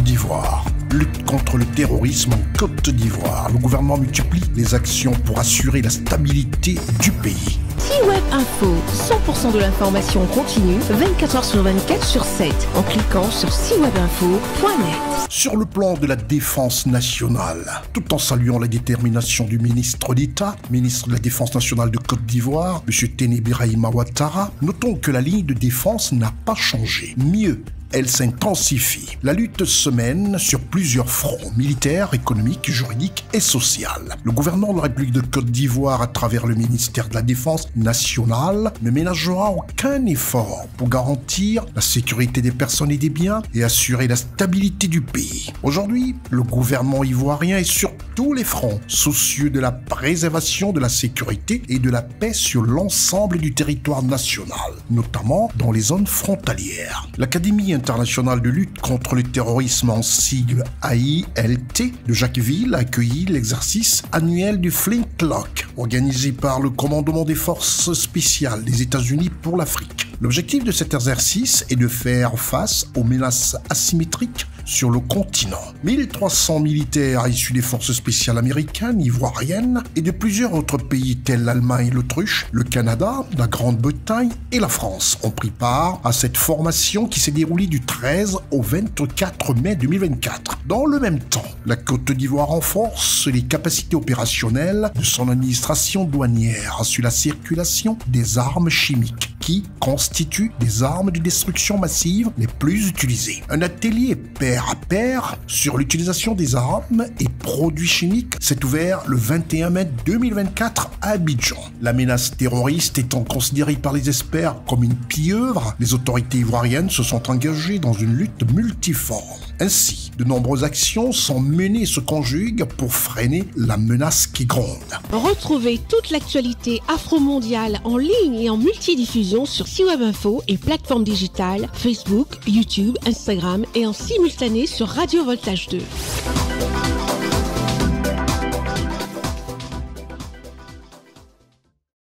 d'Ivoire. Lutte contre le terrorisme en Côte d'Ivoire. Le gouvernement multiplie les actions pour assurer la stabilité du pays. C-Web Info, 100% de l'information continue, 24h sur 24 sur 7, en cliquant sur cwebinfo.net. Sur le plan de la défense nationale, tout en saluant la détermination du ministre d'État, ministre de la Défense nationale de Côte d'Ivoire, M. Téné Birahima Ouattara, notons que la ligne de défense n'a pas changé. Mieux, elle s'intensifie. La lutte se mène sur plusieurs fronts, militaires, économiques, juridiques et social. Le gouvernement de la République de Côte d'Ivoire, à travers le ministère de la Défense nationale, ne ménagera aucun effort pour garantir la sécurité des personnes et des biens et assurer la stabilité du pays. Aujourd'hui, le gouvernement ivoirien est sur tous les fronts, soucieux de la préservation de la sécurité et de la paix sur l'ensemble du territoire national, notamment dans les zones frontalières. L'Académie internationale de lutte contre le terrorisme, en sigle AILT, de Jacquesville a accueilli l'exercice annuel du Flintlock, organisé par le commandement des forces spéciales des États-Unis pour l'Afrique. L'objectif de cet exercice est de faire face aux menaces asymétriques sur le continent. 1300 militaires issus des forces spéciales américaines, ivoiriennes et de plusieurs autres pays tels l'Allemagne et l'Autriche, le Canada, la Grande-Bretagne et la France ont pris part à cette formation qui s'est déroulée du 13 au 24 mai 2024. Dans le même temps, la Côte d'Ivoire renforce les capacités opérationnelles de son administration douanière sur la circulation des armes chimiques qui constituent des armes de destruction massive les plus utilisées. Un atelier pair à pair sur l'utilisation des armes et produits chimiques s'est ouvert le 21 mai 2024 à Abidjan. La menace terroriste étant considérée par les experts comme une pieuvre, les autorités ivoiriennes se sont engagées dans une lutte multiforme. Ainsi, de nombreuses actions sont menées et se conjuguent pour freiner la menace qui gronde. Retrouvez toute l'actualité afro-mondiale en ligne et en multidiffusion sur C-Web Info et plateformes digitales, Facebook, YouTube, Instagram et en simultané sur Radio Voltage 2.